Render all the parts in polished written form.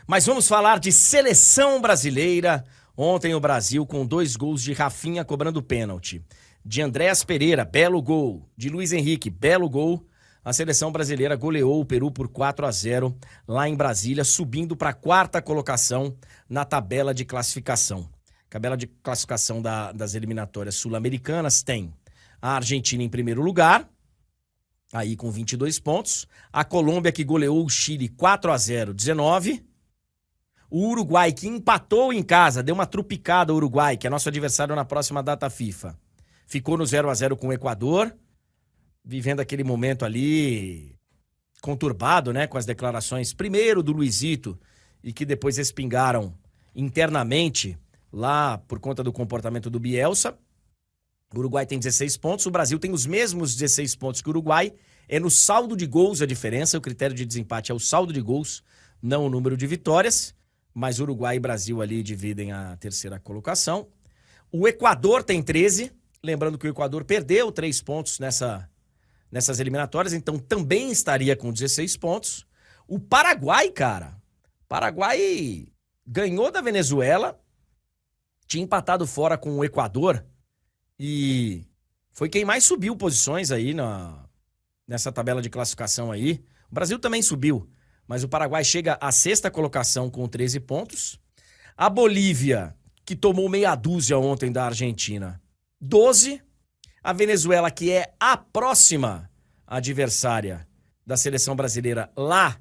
Mas vamos falar de seleção brasileira. Ontem o Brasil com 2 gols de Rafinha cobrando pênalti. De Andréas Pereira, belo gol. De Luiz Henrique, belo gol. A seleção brasileira goleou o Peru por 4-0 lá em Brasília, subindo para a 4ª colocação na tabela de classificação. Tabela de classificação das eliminatórias sul-americanas tem a Argentina em primeiro lugar, aí com 22 pontos. A Colômbia, que goleou o Chile 4-0, 19. O Uruguai, que empatou em casa, deu uma trupicada ao Uruguai, que é nosso adversário na próxima data FIFA. Ficou no 0-0 com o Equador, vivendo aquele momento ali conturbado, né, com as declarações primeiro do Luizito e que depois respingaram internamente lá por conta do comportamento do Bielsa. O Uruguai tem 16 pontos, o Brasil tem os mesmos 16 pontos que o Uruguai. É no saldo de gols a diferença, o critério de desempate é o saldo de gols, não o número de vitórias, mas Uruguai e Brasil ali dividem a 3ª colocação. O Equador tem 13, lembrando que o Equador perdeu 3 pontos nessas eliminatórias, então também estaria com 16 pontos. O Paraguai, cara, Paraguai ganhou da Venezuela, tinha empatado fora com o Equador e foi quem mais subiu posições aí nessa tabela de classificação aí. O Brasil também subiu, mas o Paraguai chega à 6ª colocação com 13 pontos. A Bolívia, que tomou meia dúzia ontem da Argentina, 12. A Venezuela, que é a próxima adversária da seleção brasileira lá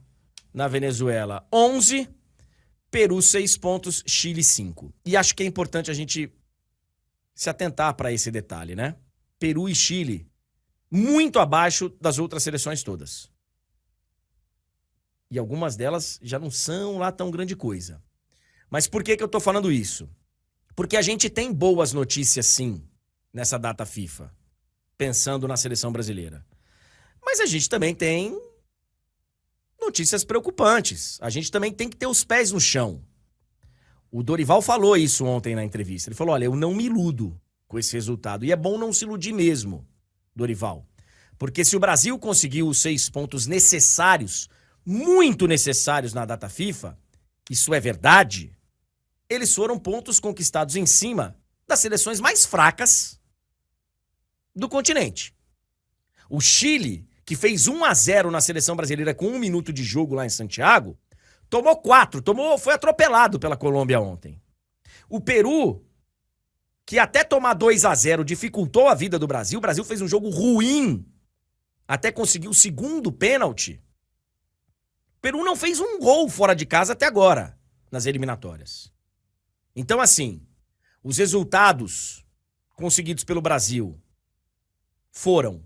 na Venezuela, 11. Peru, 6 pontos, Chile, 5. E acho que é importante a gente se atentar para esse detalhe, né? Peru e Chile, muito abaixo das outras seleções todas. E algumas delas já não são lá tão grande coisa. Mas por que eu tô falando isso? Porque a gente tem boas notícias, sim, nessa data FIFA, pensando na seleção brasileira. Mas a gente também tem notícias preocupantes. A gente também tem que ter os pés no chão. O Dorival falou isso ontem na entrevista. Ele falou, olha, eu não me iludo com esse resultado. E é bom não se iludir mesmo, Dorival. Porque se o Brasil conseguiu os 6 pontos necessários, muito necessários na data FIFA, isso é verdade, eles foram pontos conquistados em cima das seleções mais fracas do continente. O Chile, que fez 1-0 na seleção brasileira com 1 minuto de jogo lá em Santiago, tomou 4, foi atropelado pela Colômbia ontem. O Peru, que até tomar 2-0 dificultou a vida do Brasil, o Brasil fez um jogo ruim, até conseguir o 2º pênalti. O Peru não fez um gol fora de casa até agora, nas eliminatórias. Então, assim, os resultados conseguidos pelo Brasil foram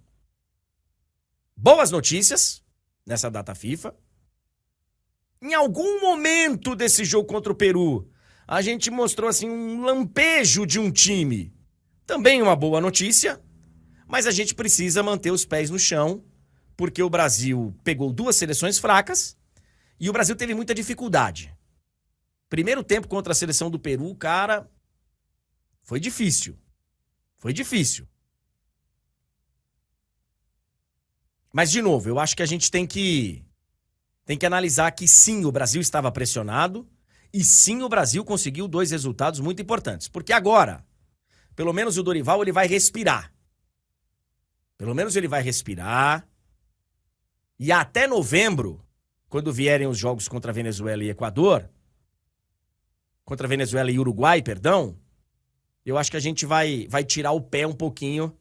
boas notícias nessa data FIFA. Em algum momento desse jogo contra o Peru, a gente mostrou assim um lampejo de um time. Também uma boa notícia, mas a gente precisa manter os pés no chão, porque o Brasil pegou 2 seleções fracas e o Brasil teve muita dificuldade. Primeiro tempo contra a seleção do Peru, cara, foi difícil. Foi difícil. Mas, de novo, eu acho que a gente tem que analisar que sim, o Brasil estava pressionado e sim, o Brasil conseguiu 2 resultados muito importantes. Porque agora, pelo menos o Dorival, ele vai respirar. Pelo menos ele vai respirar. E até novembro, quando vierem os jogos contra Venezuela e Equador, contra Venezuela e Uruguai, perdão, eu acho que a gente vai tirar o pé um pouquinho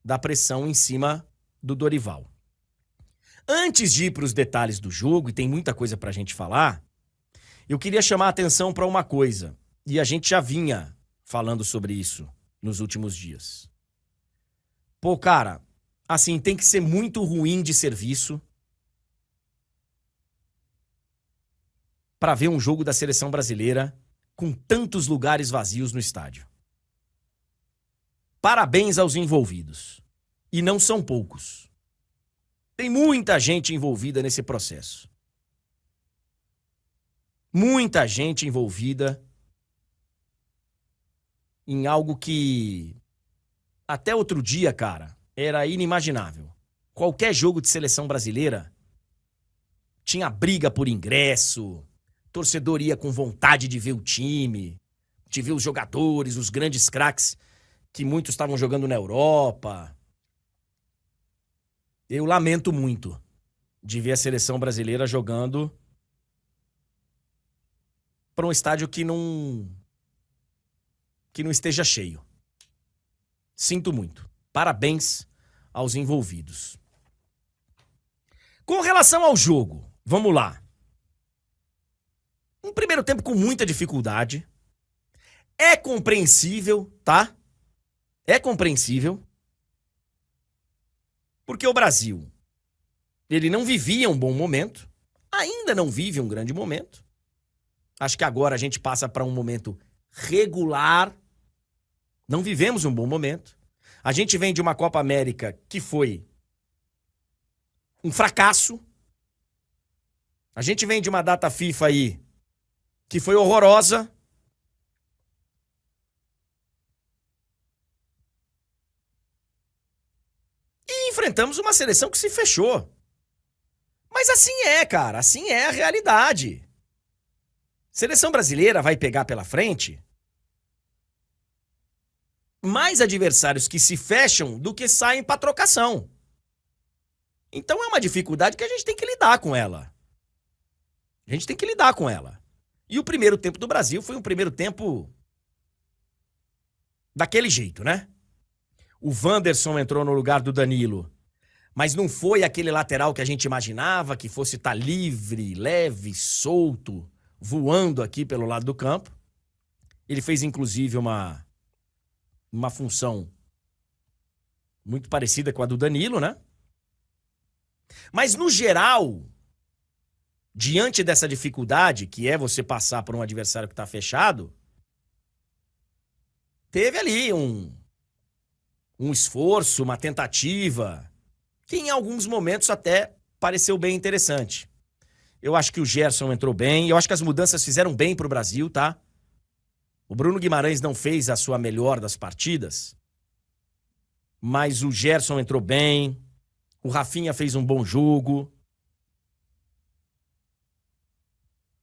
da pressão em cima do Dorival. Antes de ir para os detalhes do jogo, e tem muita coisa para a gente falar, eu queria chamar a atenção para uma coisa, e a gente já vinha falando sobre isso nos últimos dias. Pô, cara, assim, tem que ser muito ruim de serviço para ver um jogo da seleção brasileira com tantos lugares vazios no estádio. Parabéns aos envolvidos. E não são poucos. Tem muita gente envolvida nesse processo. Muita gente envolvida em algo que até outro dia, cara, era inimaginável. Qualquer jogo de seleção brasileira tinha briga por ingresso, torcedor ia com vontade de ver o time, de ver os jogadores, os grandes craques que muitos estavam jogando na Europa. Eu lamento muito de ver a seleção brasileira jogando para um estádio que não esteja cheio. Sinto muito. Parabéns aos envolvidos. Com relação ao jogo, vamos lá. Um primeiro tempo com muita dificuldade. É compreensível, tá? É compreensível. Porque o Brasil, ele não vivia um bom momento. Ainda não vive um grande momento. Acho que agora a gente passa para um momento regular. Não vivemos um bom momento. A gente vem de uma Copa América que foi um fracasso. A gente vem de uma data FIFA aí que foi horrorosa. E enfrentamos uma seleção que se fechou. Mas assim é, cara. Assim é a realidade. Seleção brasileira vai pegar pela frente mais adversários que se fecham do que saem para trocação. Então é uma dificuldade que a gente tem que lidar com ela. A gente tem que lidar com ela. E o primeiro tempo do Brasil foi um primeiro tempo daquele jeito, né? O Wanderson entrou no lugar do Danilo, mas não foi aquele lateral que a gente imaginava, que fosse estar livre, leve, solto, voando aqui pelo lado do campo. Ele fez, inclusive, uma função muito parecida com a do Danilo, né? Mas, no geral, diante dessa dificuldade, que é você passar por um adversário que está fechado, teve ali um esforço, uma tentativa, que em alguns momentos até pareceu bem interessante. Eu acho que o Gerson entrou bem, eu acho que as mudanças fizeram bem pro Brasil, tá? O Bruno Guimarães não fez a sua melhor das partidas, mas o Gerson entrou bem, o Rafinha fez um bom jogo.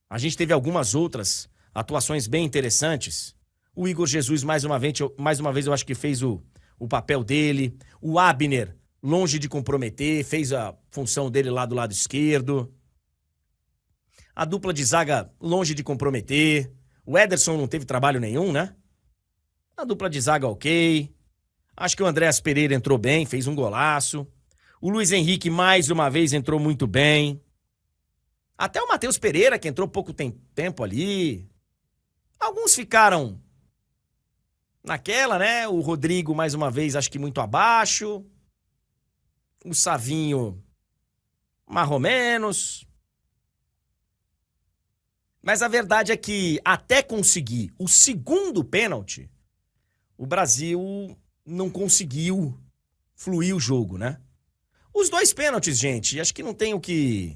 A gente teve algumas outras atuações bem interessantes. O Igor Jesus, mais uma vez, eu acho que fez o papel dele. O Abner, longe de comprometer, fez a função dele lá do lado esquerdo. A dupla de zaga, longe de comprometer. O Ederson não teve trabalho nenhum, né? A dupla de zaga, ok. Acho que o Andréas Pereira entrou bem, fez um golaço. O Luiz Henrique, mais uma vez, entrou muito bem. Até o Matheus Pereira, que entrou pouco tempo ali. Alguns ficaram naquela, né? O Rodrigo, mais uma vez, acho que muito abaixo. O Savinho, mais ou menos. Mas a verdade é que, até conseguir o segundo pênalti, o Brasil não conseguiu fluir o jogo, né? Os dois pênaltis, gente, acho que não tem o que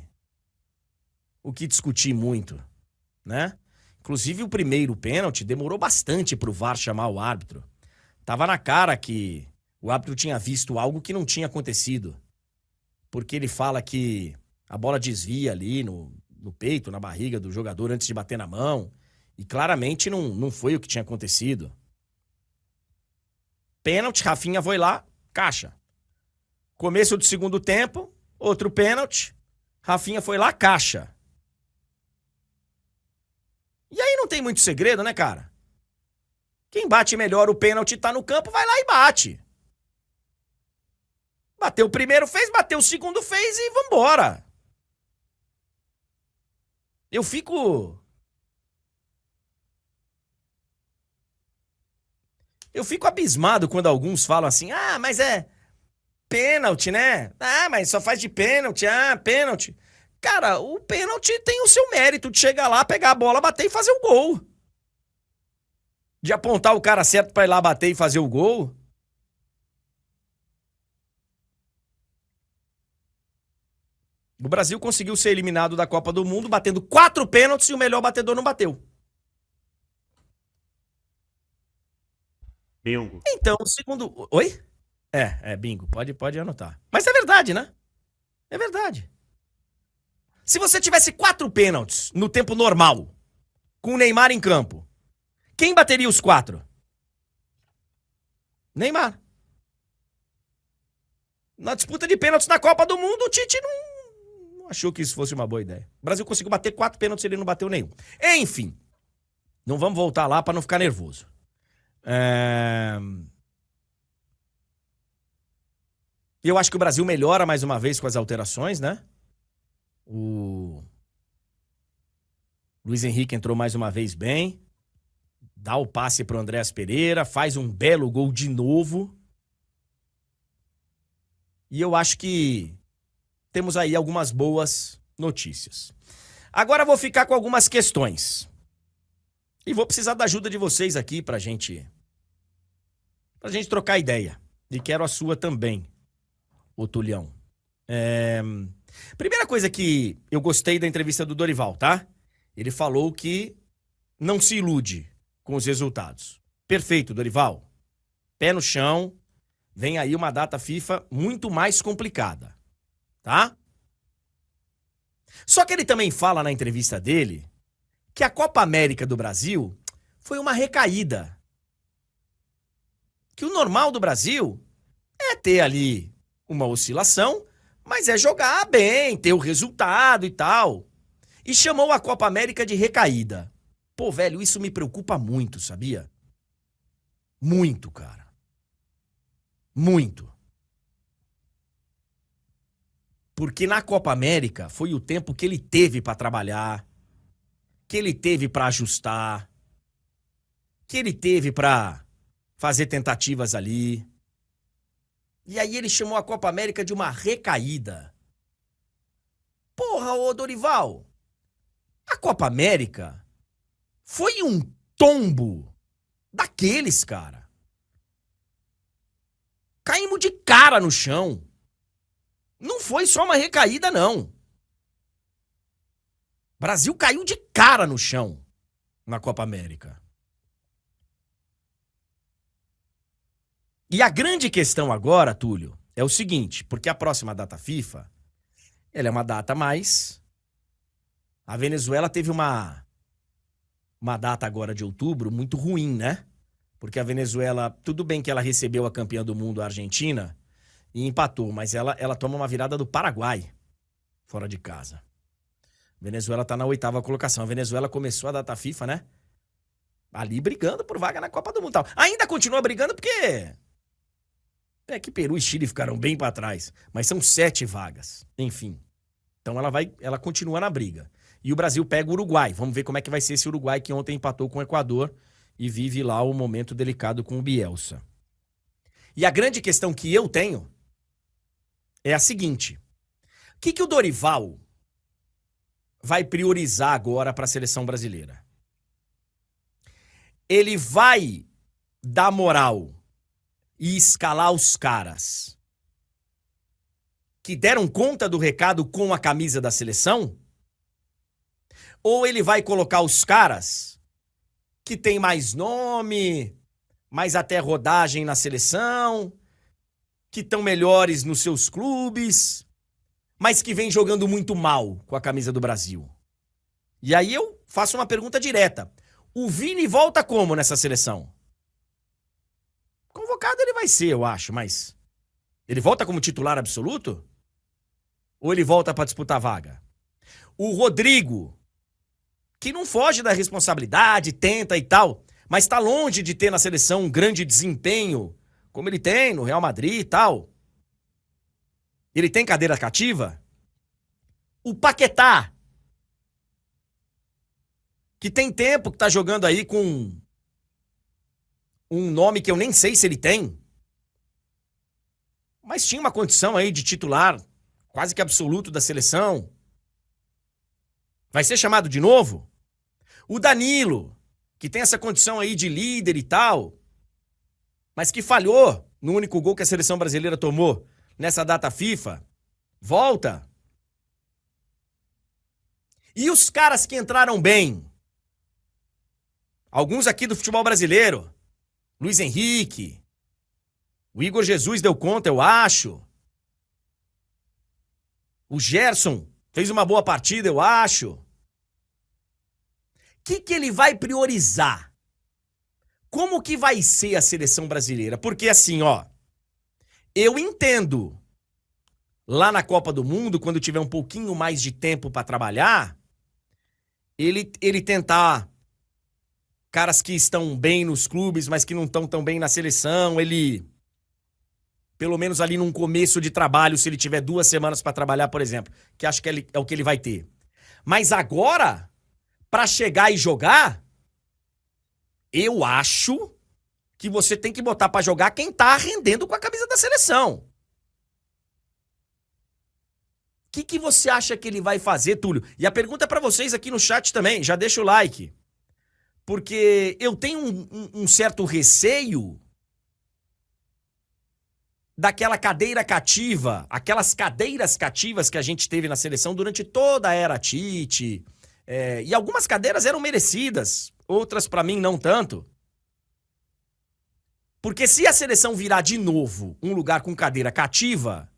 discutir muito, né? Inclusive, o primeiro pênalti demorou bastante pro VAR chamar o árbitro. Tava na cara que o árbitro tinha visto algo que não tinha acontecido. Porque ele fala que a bola desvia ali no peito, na barriga do jogador antes de bater na mão. E claramente não foi o que tinha acontecido. Pênalti, Rafinha foi lá, caixa. Começo do segundo tempo, outro pênalti, Rafinha foi lá, caixa. E aí não tem muito segredo, né, cara? Quem bate melhor o pênalti tá no campo, vai lá e bate. Bateu o primeiro, fez, bateu o segundo, fez e vambora. Eu fico abismado quando alguns falam assim, mas é pênalti, né? Mas só faz de pênalti, pênalti. Cara, o pênalti tem o seu mérito de chegar lá, pegar a bola, bater e fazer o gol. De apontar o cara certo pra ir lá bater e fazer o gol. O Brasil conseguiu ser eliminado da Copa do Mundo batendo 4 pênaltis e o melhor batedor não bateu. Bingo. Então, segundo... Oi? Bingo. Pode anotar. Mas é verdade, né? É verdade. Se você tivesse 4 pênaltis no tempo normal, com o Neymar em campo, quem bateria os 4? Neymar. Na disputa de pênaltis na Copa do Mundo, o Tite não achou que isso fosse uma boa ideia. O Brasil conseguiu bater 4 pênaltis e ele não bateu nenhum. Enfim, não vamos voltar lá para não ficar nervoso. Eu acho que o Brasil melhora mais uma vez com as alterações, né? O Luiz Henrique entrou mais uma vez bem. Dá o passe pro Andréas Pereira, faz um belo gol de novo. E eu acho que temos aí algumas boas notícias. Agora eu vou ficar com algumas questões. E vou precisar da ajuda de vocês aqui pra gente trocar ideia. E quero a sua também, ô Tulhão. Primeira coisa que eu gostei da entrevista do Dorival, tá? Ele falou que não se ilude com os resultados. Perfeito, Dorival. Pé no chão. Vem aí uma data FIFA muito mais complicada, tá? Só que ele também fala na entrevista dele que a Copa América do Brasil foi uma recaída. Que o normal do Brasil é ter ali uma oscilação, mas é jogar bem, ter o resultado e tal. E chamou a Copa América de recaída. Pô, velho, isso me preocupa muito, sabia? Muito, cara. Muito. Porque na Copa América foi o tempo que ele teve pra trabalhar, que ele teve pra ajustar, que ele teve pra fazer tentativas ali. E aí ele chamou a Copa América de uma recaída. Porra, ô Dorival, a Copa América foi um tombo daqueles, cara. Caímos de cara no chão. Não foi só uma recaída, não. O Brasil caiu de cara no chão na Copa América. E a grande questão agora, Túlio, é o seguinte, porque a próxima data FIFA, ela é uma data mais... A Venezuela teve uma data agora de outubro muito ruim, né? Porque a Venezuela, tudo bem que ela recebeu a campeã do mundo, a Argentina, e empatou, mas ela toma uma virada do Paraguai, fora de casa. A Venezuela tá na 8ª colocação. A Venezuela começou a data FIFA, né? Ali brigando por vaga na Copa do Mundo. Ainda continua brigando porque... É que Peru e Chile ficaram bem pra trás, mas são 7 vagas. Enfim. Então ela continua na briga. E o Brasil pega o Uruguai. Vamos ver como é que vai ser esse Uruguai que ontem empatou com o Equador e vive lá o momento delicado com o Bielsa. E a grande questão que eu tenho é a seguinte. O que o Dorival vai priorizar agora para a seleção brasileira? Ele vai dar moral e escalar os caras que deram conta do recado com a camisa da seleção? Ou ele vai colocar os caras que tem mais nome, mais até rodagem na seleção, que estão melhores nos seus clubes, mas que vem jogando muito mal com a camisa do Brasil? E aí eu faço uma pergunta direta. O Vini volta como nessa seleção? Convocado ele vai ser, eu acho, mas... Ele volta como titular absoluto? Ou ele volta para disputar vaga? O Rodrigo, que não foge da responsabilidade, tenta e tal, mas tá longe de ter na seleção um grande desempenho, como ele tem no Real Madrid e tal. Ele tem cadeira cativa? O Paquetá, que tem tempo que tá jogando aí com um nome que eu nem sei se ele tem, mas tinha uma condição aí de titular quase que absoluto da seleção. Vai ser chamado de novo? O Danilo, que tem essa condição aí de líder e tal, mas que falhou no único gol que a seleção brasileira tomou nessa data FIFA, volta. E os caras que entraram bem? Alguns aqui do futebol brasileiro. Luiz Henrique. O Igor Jesus deu conta, eu acho. O Gerson Fez uma boa partida, eu acho. O que ele vai priorizar? Como que vai ser a seleção brasileira? Porque assim, ó, eu entendo lá na Copa do Mundo, quando tiver um pouquinho mais de tempo para trabalhar, ele tentar caras que estão bem nos clubes, mas que não estão tão bem na seleção, ele pelo menos ali num começo de trabalho, se ele tiver 2 semanas para trabalhar, por exemplo, que acho que é o que ele vai ter. Mas agora, para chegar e jogar, eu acho que você tem que botar para jogar quem tá rendendo com a camisa da seleção. O que você acha que ele vai fazer, Túlio? E a pergunta é para vocês aqui no chat também, já deixa o like. Porque eu tenho um certo receio daquela cadeira cativa, aquelas cadeiras cativas que a gente teve na seleção durante toda a era Tite. E algumas cadeiras eram merecidas, outras pra mim não tanto. Porque se a seleção virar de novo um lugar com cadeira cativa,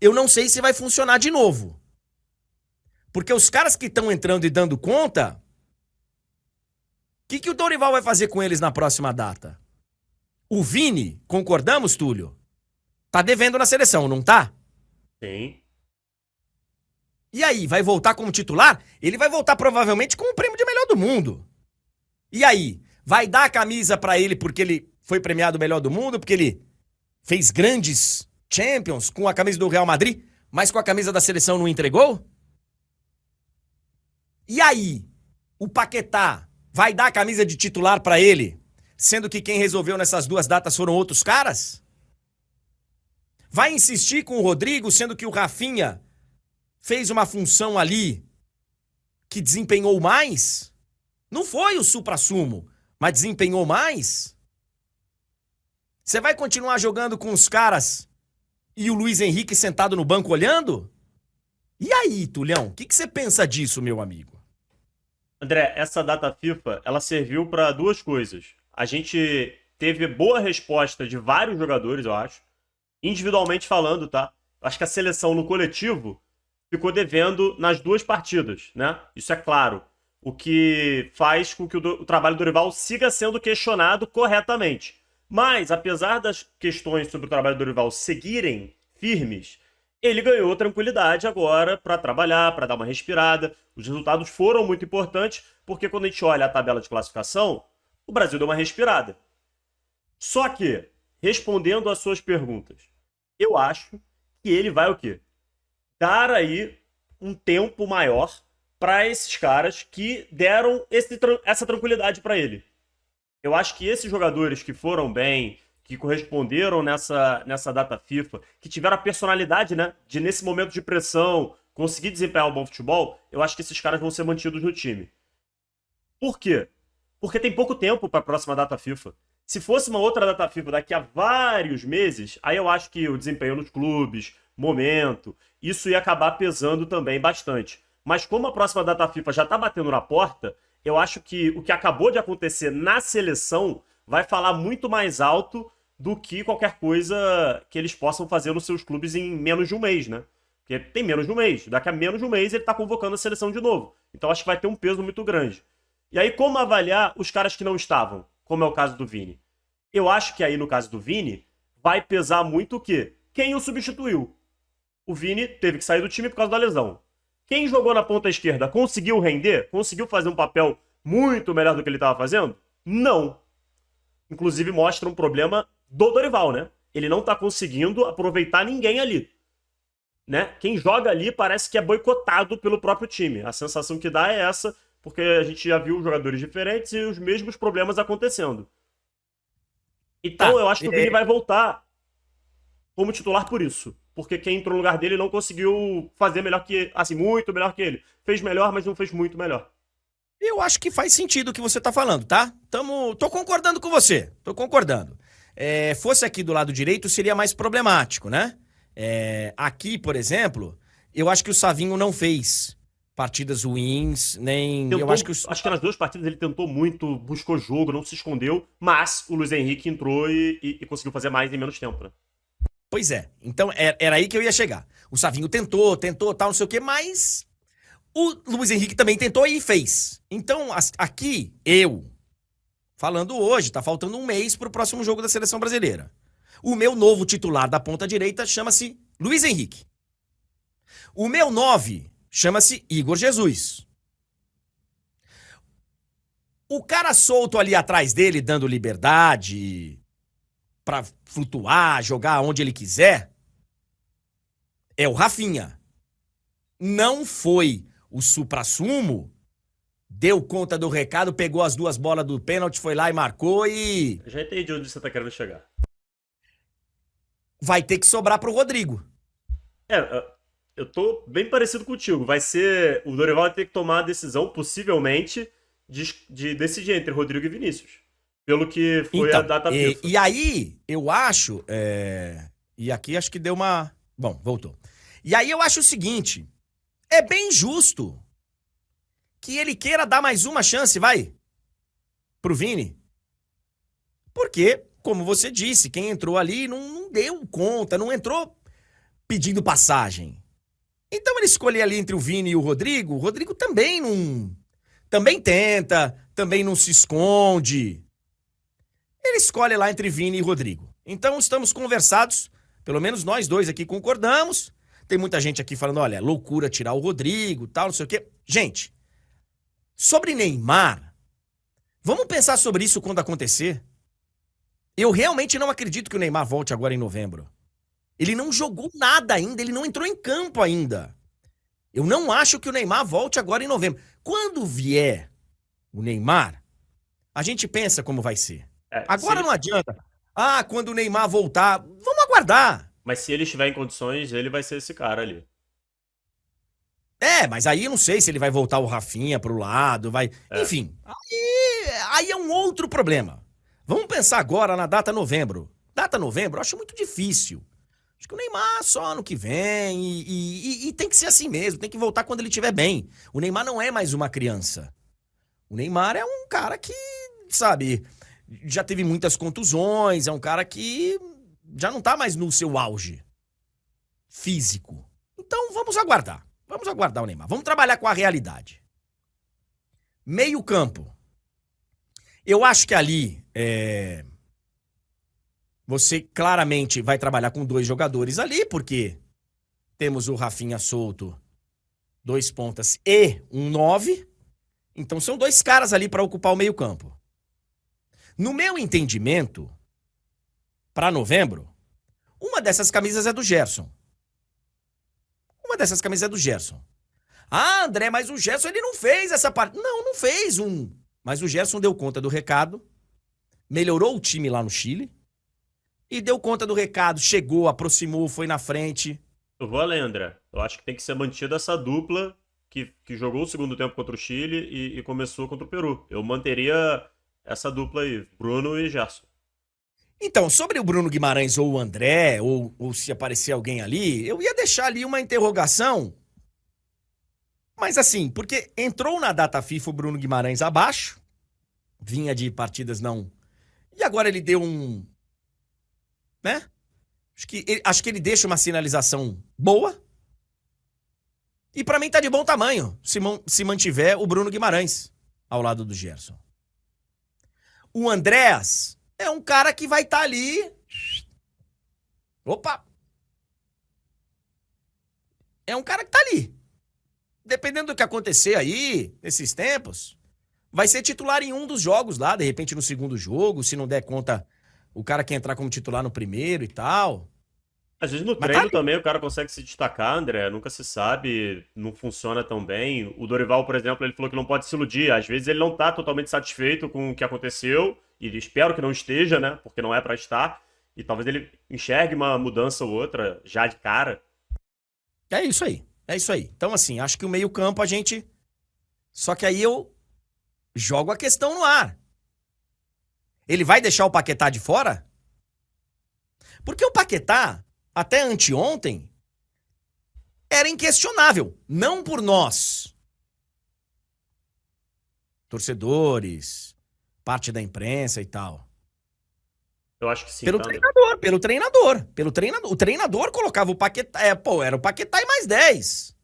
eu não sei se vai funcionar de novo. Porque os caras que estão entrando e dando conta, o que o Dorival vai fazer com eles na próxima data? O Vini, concordamos, Túlio? Tá devendo na seleção, não tá? Sim. E aí, vai voltar como titular? Ele vai voltar provavelmente com o prêmio de melhor do mundo. E aí, vai dar a camisa pra ele porque ele foi premiado melhor do mundo, porque ele fez grandes Champions com a camisa do Real Madrid, mas com a camisa da seleção não entregou? E aí, o Paquetá vai dar a camisa de titular pra ele, sendo que quem resolveu nessas 2 datas foram outros caras? Vai insistir com o Rodrigo, sendo que o Rafinha fez uma função ali que desempenhou mais? Não foi o suprassumo, mas desempenhou mais? Você vai continuar jogando com os caras e o Luiz Henrique sentado no banco olhando? E aí, Tulhão, o que você pensa disso, meu amigo? André, essa data FIFA, ela serviu para 2 coisas. A gente teve boa resposta de vários jogadores, eu acho. Individualmente falando, tá? Acho que a seleção no coletivo ficou devendo nas 2 partidas, né? Isso é claro. O que faz com que o trabalho do Dorival siga sendo questionado corretamente. Mas, apesar das questões sobre o trabalho do Dorival seguirem firmes, ele ganhou tranquilidade agora para trabalhar, para dar uma respirada. Os resultados foram muito importantes, porque quando a gente olha a tabela de classificação, o Brasil deu uma respirada. Só que, respondendo às suas perguntas, eu acho que ele vai o quê? Dar aí um tempo maior para esses caras que deram essa tranquilidade para ele. Eu acho que esses jogadores que foram bem, que corresponderam nessa data FIFA, que tiveram a personalidade, né, de nesse momento de pressão conseguir desempenhar um bom futebol, eu acho que esses caras vão ser mantidos no time. Por quê? Porque tem pouco tempo para a próxima data FIFA. Se fosse uma outra data FIFA daqui a vários meses, aí eu acho que o desempenho nos clubes, momento, isso ia acabar pesando também bastante. Mas como a próxima data FIFA já está batendo na porta, eu acho que o que acabou de acontecer na seleção vai falar muito mais alto do que qualquer coisa que eles possam fazer nos seus clubes em menos de um mês, né? Porque tem menos de um mês. Daqui a menos de um mês ele está convocando a seleção de novo. Então acho que vai ter um peso muito grande. E aí, como avaliar os caras que não estavam? Como é o caso do Vini. Eu acho que aí, no caso do Vini, vai pesar muito o quê? Quem o substituiu? O Vini teve que sair do time por causa da lesão. Quem jogou na ponta esquerda conseguiu render? Conseguiu fazer um papel muito melhor do que ele estava fazendo? Não. Inclusive mostra um problema do Dorival, né? Ele não está conseguindo aproveitar ninguém ali. Né? Quem joga ali parece que é boicotado pelo próprio time. A sensação que dá é essa, porque a gente já viu jogadores diferentes e os mesmos problemas acontecendo. Então eu acho que o Vini vai voltar como titular por isso. Porque quem entrou no lugar dele não conseguiu fazer melhor que... Assim, muito melhor que ele. Fez melhor, mas não fez muito melhor. Eu acho que faz sentido o que você tá falando, tá? Tô concordando com você. Tô concordando. Fosse aqui do lado direito, seria mais problemático, né? Aqui, por exemplo, eu acho que o Savinho não fez partidas ruins, nem... Tentou, eu acho que nas 2 partidas ele tentou muito, buscou jogo, não se escondeu, mas o Luiz Henrique entrou e conseguiu fazer mais em menos tempo, né? Pois é. Então, era aí que eu ia chegar. O Savinho tentou, tal, não sei o quê, mas o Luiz Henrique também tentou e fez. Então, aqui, falando hoje, tá faltando um mês pro próximo jogo da Seleção Brasileira. O meu novo titular da ponta direita chama-se Luiz Henrique. O meu 9 chama-se Igor Jesus. O cara solto ali atrás dele, dando liberdade pra flutuar, jogar onde ele quiser, é o Rafinha. Não foi o suprassumo, deu conta do recado, pegou as 2 bolas do pênalti, foi lá e marcou e... Eu já entendi onde você tá querendo chegar. Vai ter que sobrar pro Rodrigo. Eu tô bem parecido contigo. Vai ser... O Dorival vai ter que tomar a decisão, possivelmente, de decidir entre Rodrigo e Vinícius. Pelo que foi a data FIFA. E aí, eu acho... E aqui acho que deu uma... Bom, voltou. E aí eu acho o seguinte... É bem justo que ele queira dar mais uma chance, pro Vini. Porque, como você disse, quem entrou ali não deu conta, não entrou pedindo passagem. Então ele escolheu ali entre o Vini e o Rodrigo também não... Também tenta, também não se esconde. Ele escolhe lá entre Vini e Rodrigo. Então estamos conversados, pelo menos nós dois aqui concordamos. Tem muita gente aqui falando, olha, loucura tirar o Rodrigo, tal, não sei o quê. Gente, sobre Neymar, vamos pensar sobre isso quando acontecer. Eu realmente não acredito que o Neymar volte agora em novembro. Ele não jogou nada ainda, ele não entrou em campo ainda. Eu não acho que o Neymar volte agora em novembro. Quando vier o Neymar, a gente pensa como vai ser. Agora não adianta. Quando o Neymar voltar, vamos aguardar. Mas se ele estiver em condições, ele vai ser esse cara ali. Mas aí eu não sei se ele vai voltar o Rafinha pro lado, vai... Enfim, aí é um outro problema. Vamos pensar agora na data novembro. Data novembro eu acho muito difícil. Acho que o Neymar só ano que vem e tem que ser assim mesmo, tem que voltar quando ele estiver bem. O Neymar não é mais uma criança. O Neymar é um cara que, sabe, já teve muitas contusões, é um cara que já não tá mais no seu auge físico. Então vamos aguardar o Neymar. Vamos trabalhar com a realidade. Meio campo. Eu acho que ali você claramente vai trabalhar com 2 jogadores ali, porque temos o Rafinha solto, 2 pontas e um 9. Então são 2 caras ali para ocupar o meio campo. No meu entendimento, para novembro, uma dessas camisas é do Gerson. André, mas o Gerson ele não fez essa parte. Não fez Mas o Gerson deu conta do recado, melhorou o time lá no Chile e deu conta do recado, chegou, aproximou, foi na frente. Eu vou além, André. Eu acho que tem que ser mantida essa dupla que jogou o segundo tempo contra o Chile e começou contra o Peru. Eu manteria essa dupla aí, Bruno e Gerson. Então, sobre o Bruno Guimarães ou o André, ou se aparecer alguém ali, eu ia deixar ali uma interrogação. Mas assim, porque entrou na data FIFA o Bruno Guimarães abaixo, vinha de partidas não... E agora ele deu né? Acho que ele deixa uma sinalização boa. E pra mim tá de bom tamanho, se mantiver o Bruno Guimarães ao lado do Gerson. O Andréas é um cara que vai estar ali. Opa! É um cara que tá ali. Dependendo do que acontecer aí, nesses tempos, vai ser titular em um dos jogos lá, de repente no segundo jogo, se não der conta, o cara quer entrar como titular no primeiro e tal. Às vezes no treino também o cara consegue se destacar, André, nunca se sabe, não funciona tão bem. O Dorival, por exemplo, ele falou que não pode se iludir. Às vezes ele não tá totalmente satisfeito com o que aconteceu, e espero que não esteja, né, porque não é pra estar. E talvez ele enxergue uma mudança ou outra já de cara. É isso aí. Então, assim, acho que o meio-campo a gente... Só que aí eu jogo a questão no ar. Ele vai deixar o Paquetá de fora? Porque o Paquetá, até anteontem, era inquestionável. Não por nós, torcedores, parte da imprensa e tal. Eu acho que sim, Pelo tá, André? treinador, pelo treinador. Pelo treinador. O treinador colocava o Paquetá. Era o Paquetá e mais 10.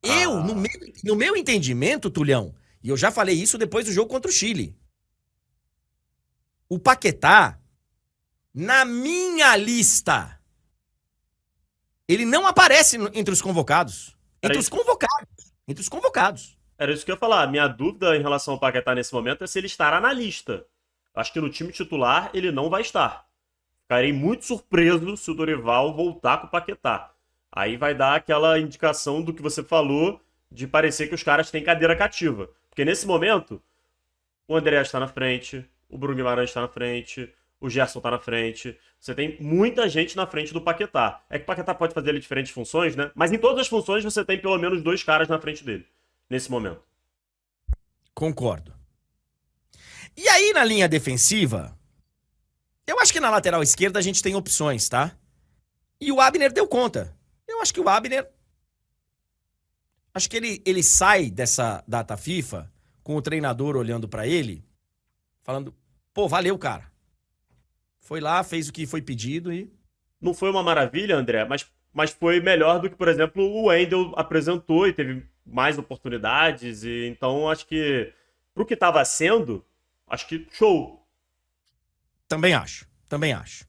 Eu, no meu, Ah, no meu entendimento, Tulhão, e eu já falei isso depois do jogo contra o Chile. O Paquetá, na minha lista, ele não aparece entre os convocados. era Entre os isso, convocados. Entre os convocados. era isso que eu ia falar. Minha dúvida em relação ao Paquetá nesse momento é se ele estará na lista. Acho que no time titular ele não vai estar. Ficarei muito surpreso se o Dorival voltar com o Paquetá. Aí vai dar aquela indicação do que você falou de parecer que os caras têm cadeira cativa. Porque nesse momento, o André está na frente, o Bruno Guimarães está na frente, o Gerson está na frente. Você tem muita gente na frente do Paquetá. É que o Paquetá pode fazer ali diferentes funções, né? Mas em todas as funções você tem pelo menos dois caras na frente dele, nesse momento. Concordo. E aí, na linha defensiva, eu acho que na lateral esquerda a gente tem opções, tá? E o Abner deu conta. Eu acho que o Abner. Acho que ele sai dessa data FIFA com o treinador olhando pra ele, falando: pô, valeu, cara. Foi lá, fez o que foi pedido e. Não foi uma maravilha, André, mas foi melhor do que, por exemplo, o Wendel apresentou e teve mais oportunidades. E então acho que, pro que estava sendo, acho que show. Também acho. Também acho.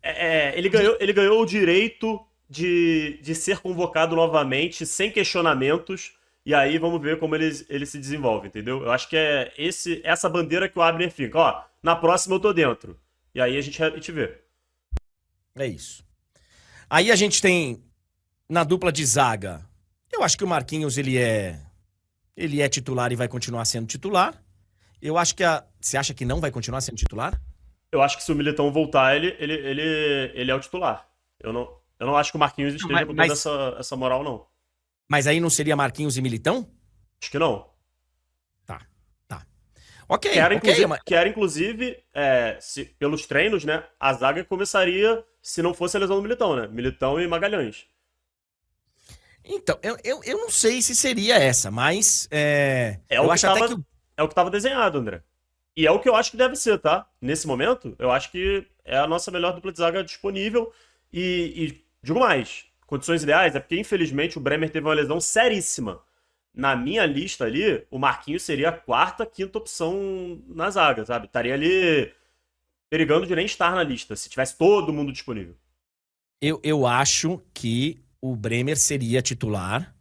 Ele ganhou o direito de ser convocado novamente, sem questionamentos. E aí vamos ver como ele se desenvolve, entendeu? Eu acho que é essa bandeira que o Abner fica. Ó, na próxima eu tô dentro. E aí a gente vê. É isso. Aí a gente tem na dupla de zaga. Eu acho que o Marquinhos ele é titular e vai continuar sendo titular. Eu acho que você acha que não vai continuar sendo titular? Eu acho que se o Militão voltar, ele é o titular. Eu não acho que o Marquinhos Não, esteja com toda essa moral, não. mas aí não seria Marquinhos e Militão? Acho que não. Tá, tá. Ok, ok. Que era inclusive pelos treinos, né? A zaga começaria se não fosse a lesão do Militão, né? Militão e Magalhães. Então, eu não sei se seria essa, mas É eu o que acho até que. tava, é o que tava desenhado, André. E é o que eu acho que deve ser, tá? Nesse momento, eu acho que é a nossa melhor dupla de zaga disponível. E digo mais, condições ideais é porque, infelizmente, o Bremer teve uma lesão seríssima. Na minha lista ali, o Marquinhos seria a quarta, quinta opção na zaga, sabe? Estaria ali perigando de nem estar na lista, se tivesse todo mundo disponível. Eu acho que o Bremer seria titular,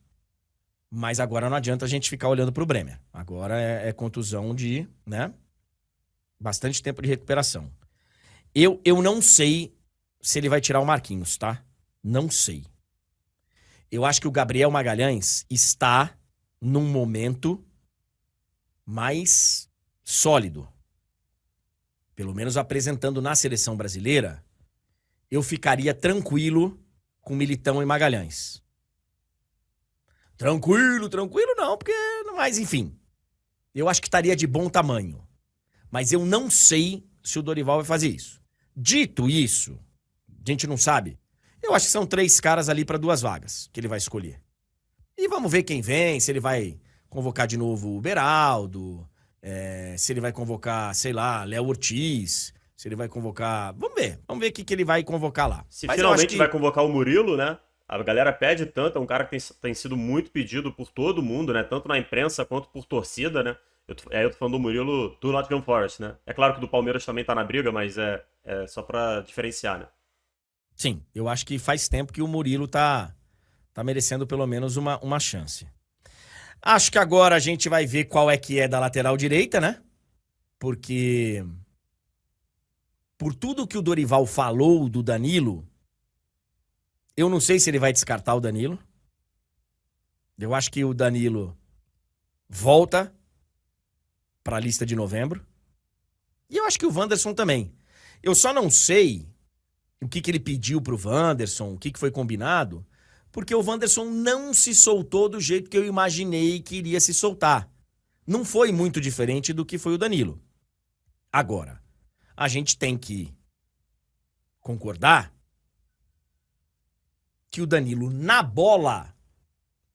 mas agora não adianta a gente ficar olhando pro Bremer. Agora é contusão de, né? Bastante tempo de recuperação. Eu não sei se ele vai tirar o Marquinhos, tá? Não sei. Eu acho que o Gabriel Magalhães está num momento mais sólido. Pelo menos apresentando na seleção brasileira, eu ficaria tranquilo com Militão e Magalhães. Tranquilo, tranquilo não, porque. Mas enfim. Eu acho que estaria de bom tamanho. Mas eu não sei se o Dorival vai fazer isso. Dito isso, a gente não sabe. Eu acho que são 3 caras ali para 2 vagas que ele vai escolher. E vamos ver quem vem, se ele vai convocar de novo o Beraldo, se ele vai convocar, sei lá, Léo Ortiz, se ele vai convocar. Vamos ver o que ele vai convocar lá. Se Mas eu acho finalmente que. vai convocar o Murilo, né? A galera pede tanto, é um cara que tem sido muito pedido por todo mundo, né? Tanto na imprensa quanto por torcida, né? Eu tô falando do Murilo do Nottingham Forest, né? É claro que o do Palmeiras também tá na briga, mas é só pra diferenciar, né? Sim, eu acho que faz tempo que o Murilo tá merecendo pelo menos uma chance. Acho que agora a gente vai ver qual é que é da lateral direita, né? Porque por tudo que o Dorival falou do Danilo, eu não sei se ele vai descartar o Danilo. Eu acho que o Danilo volta para a lista de novembro. E eu acho que o Wanderson também. Eu só não sei o que ele pediu pro Wanderson, o que foi combinado, porque o Wanderson não se soltou do jeito que eu imaginei que iria se soltar. Não foi muito diferente do que foi o Danilo. Agora, a gente tem que concordar que o Danilo, na bola,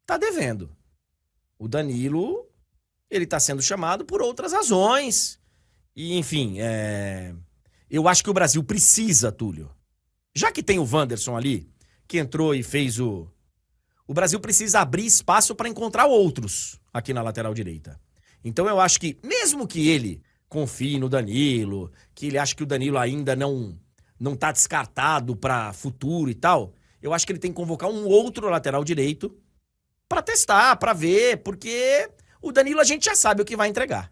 tá devendo. O Danilo, ele tá sendo chamado por outras razões. E, enfim, Eu acho que o Brasil precisa, Túlio. Já que tem o Wanderson ali, que entrou e fez o... O Brasil precisa abrir espaço para encontrar outros aqui na lateral direita. Então eu acho que, mesmo que ele confie no Danilo, que ele acha que o Danilo ainda não tá descartado para futuro e tal, eu acho que ele tem que convocar um outro lateral direito para testar, para ver, porque o Danilo a gente já sabe o que vai entregar.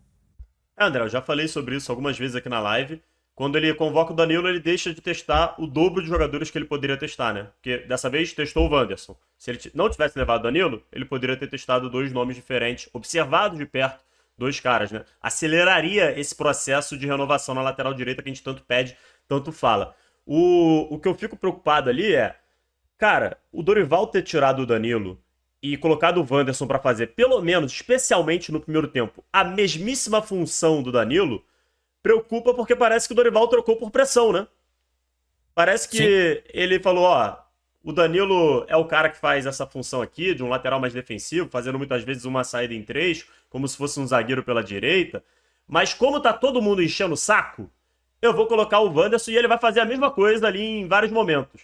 André, eu já falei sobre isso algumas vezes aqui na live. Quando ele convoca o Danilo, ele deixa de testar o dobro de jogadores que ele poderia testar, né? Porque dessa vez testou o Wanderson. Se ele não tivesse levado o Danilo, ele poderia ter testado dois nomes diferentes, observado de perto dois caras, né? Aceleraria esse processo de renovação na lateral direita que a gente tanto pede, tanto fala. O que eu fico preocupado ali é, cara, o Dorival ter tirado o Danilo e colocado o Wanderson pra fazer, pelo menos, especialmente no primeiro tempo, a mesmíssima função do Danilo, preocupa porque parece que o Dorival trocou por pressão, né? Parece que Sim. ele falou, ó, o Danilo é o cara que faz essa função aqui, de um lateral mais defensivo, fazendo muitas vezes uma saída em três, como se fosse um zagueiro pela direita. Mas como tá todo mundo enchendo o saco, eu vou colocar o Wanderson e ele vai fazer a mesma coisa ali em vários momentos.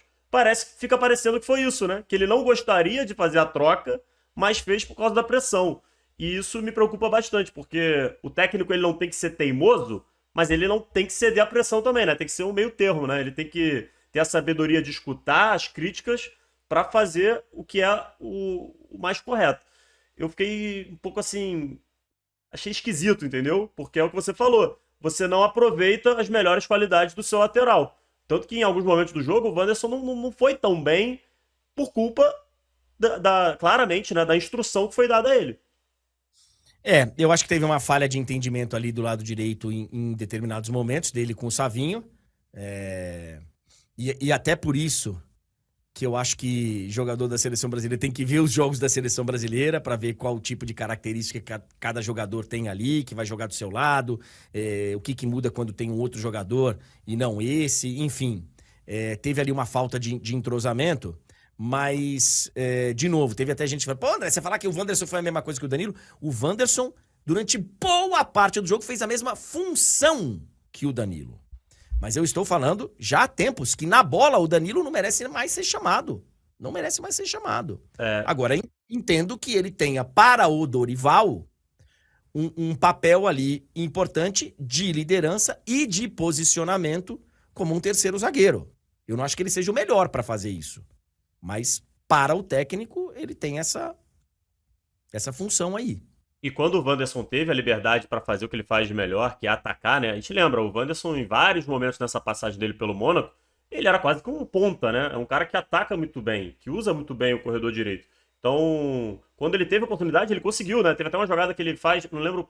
Fica parecendo que foi isso, né? Que ele não gostaria de fazer a troca, mas fez por causa da pressão. E isso me preocupa bastante, porque o técnico ele não tem que ser teimoso, mas ele não tem que ceder à pressão também, né? Tem que ser um meio termo, né? Ele tem que ter a sabedoria de escutar as críticas para fazer o que é o mais correto. Eu fiquei um pouco assim, achei esquisito, entendeu? Porque é o que você falou. Você não aproveita as melhores qualidades do seu lateral. Tanto que em alguns momentos do jogo o Wanderson não foi tão bem por culpa claramente, né, da instrução que foi dada a ele. Eu acho que teve uma falha de entendimento ali do lado direito em determinados momentos dele com o Savinho. E até por isso que eu acho que jogador da seleção brasileira tem que ver os jogos da seleção brasileira para ver qual tipo de característica cada jogador tem ali, que vai jogar do seu lado, o que muda quando tem um outro jogador e não esse, enfim. Teve ali uma falta de entrosamento, mas, de novo, teve até gente que falou, pô, André, você falar que o Wanderson foi a mesma coisa que o Danilo? O Wanderson, durante boa parte do jogo, fez a mesma função que o Danilo. Mas eu estou falando já há tempos que na bola o Danilo não merece mais ser chamado. Não merece mais ser chamado. É, Agora, entendo que ele tenha para o Dorival um papel ali importante de liderança e de posicionamento como um terceiro zagueiro. Eu não acho que ele seja o melhor para fazer isso. Mas para o técnico, ele tem essa função aí. e quando o Wanderson teve a liberdade para fazer o que ele faz de melhor, que é atacar, né? A gente lembra, o Wanderson, em vários momentos nessa passagem dele pelo Mônaco, ele era quase como um ponta, né? É um cara que ataca muito bem, que usa muito bem o corredor direito. Então, quando ele teve a oportunidade, ele conseguiu, né? Teve até uma jogada que ele faz, não lembro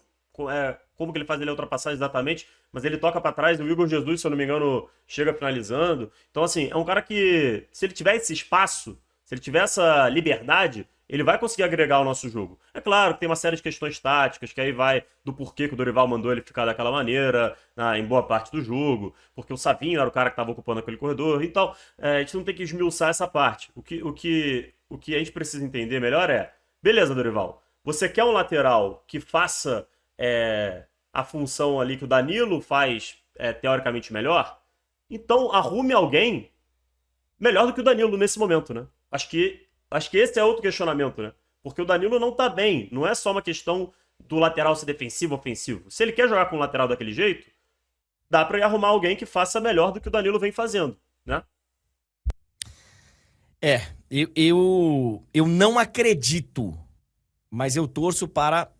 como que ele faz ele a ultrapassagem exatamente, mas ele toca para trás, o Igor Jesus, se eu não me engano, chega finalizando. Então, assim, é um cara que, se ele tiver esse espaço, se ele tiver essa liberdade, ele vai conseguir agregar ao nosso jogo. É claro que tem uma série de questões táticas, que aí vai do porquê que o Dorival mandou ele ficar daquela maneira, em boa parte do jogo, porque o Savinho era o cara que estava ocupando aquele corredor e tal. A gente não tem que esmiuçar essa parte. O que a gente precisa entender melhor é, beleza, Dorival, você quer um lateral que faça a função ali que o Danilo faz teoricamente melhor? Então arrume alguém melhor do que o Danilo nesse momento, né? Acho que esse é outro questionamento, né? Porque o Danilo não tá bem. Não é só uma questão do lateral ser defensivo ou ofensivo. Se ele quer jogar com o lateral daquele jeito, dá pra ir arrumar alguém que faça melhor do que o Danilo vem fazendo, né? Eu não acredito, mas eu torço para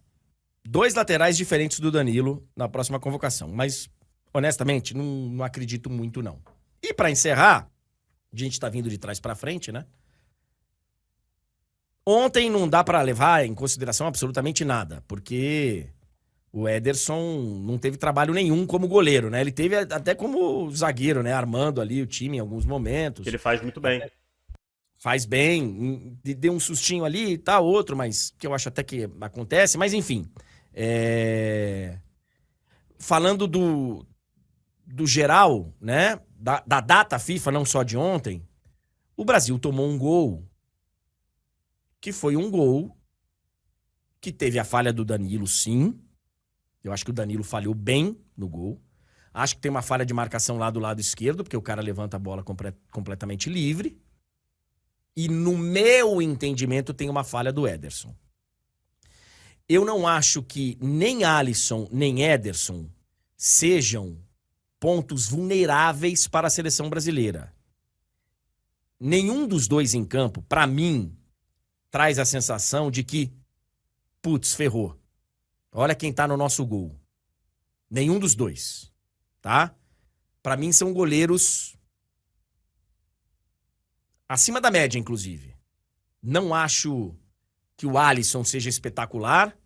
dois laterais diferentes do Danilo na próxima convocação. Mas, honestamente, não acredito muito, não. E para encerrar, a gente tá vindo de trás para frente, né? Ontem não dá para levar em consideração absolutamente nada, porque o Ederson não teve trabalho nenhum como goleiro, né? Ele teve até como zagueiro, né? Armando ali o time em alguns momentos. Que ele faz muito bem. Faz bem, deu um sustinho ali e tal, outro, mas que eu acho até que acontece. Mas enfim, falando do geral, né? Da data FIFA, não só de ontem, o Brasil tomou um gol que foi um gol que teve a falha do Danilo, sim. Eu acho que o Danilo falhou bem no gol. Acho que tem uma falha de marcação lá do lado esquerdo, porque o cara levanta a bola completamente livre. E no meu entendimento tem uma falha do Ederson. Eu não acho que nem Alisson nem Ederson sejam pontos vulneráveis para a seleção brasileira. Nenhum dos dois em campo, para mim, traz a sensação de que, putz, ferrou. Olha quem tá no nosso gol. Nenhum dos dois, tá? Para mim são goleiros acima da média, inclusive. Não acho que o Alisson seja espetacular.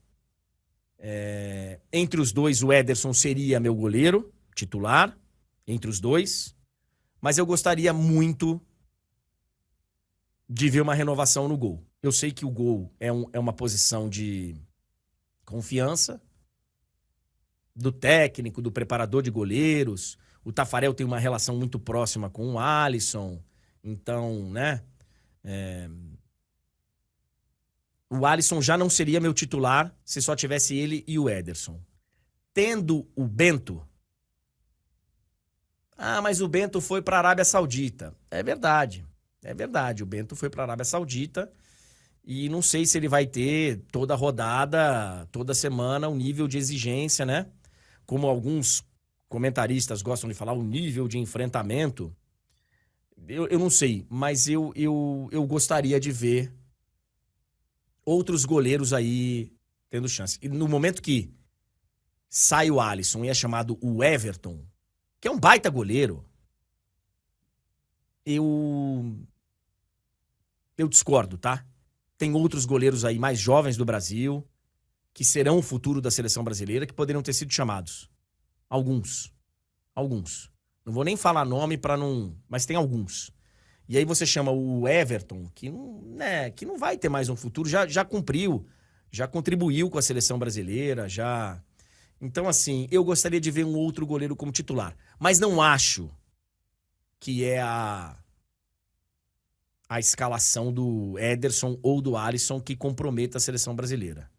Entre os dois, o Ederson seria meu goleiro titular, entre os dois. Mas eu gostaria muito de ver uma renovação no gol. Eu sei que o gol é uma posição de confiança do técnico, do preparador de goleiros. O Tafarel tem uma relação muito próxima com o Alisson. Então, né? O Alisson já não seria meu titular se só tivesse ele e o Ederson. Tendo o Bento... Ah, mas o Bento foi para a Arábia Saudita. É verdade. É verdade. O Bento foi para a Arábia Saudita e não sei se ele vai ter toda rodada, toda semana, um nível de exigência, né? Como alguns comentaristas gostam de falar, o nível de enfrentamento. Eu não sei, mas eu gostaria de ver outros goleiros aí tendo chance. E no momento que sai o Alisson e é chamado o Everton, que é um baita goleiro, eu discordo, tá? Tem outros goleiros aí mais jovens do Brasil que serão o futuro da seleção brasileira que poderiam ter sido chamados. Alguns. Não vou nem falar nome para não... Mas tem alguns. E aí você chama o Everton, que não vai ter mais um futuro, já cumpriu, já contribuiu com a seleção brasileira, já... Então, assim, eu gostaria de ver um outro goleiro como titular. Mas não acho que é a escalação do Ederson ou do Alisson que comprometa a seleção brasileira.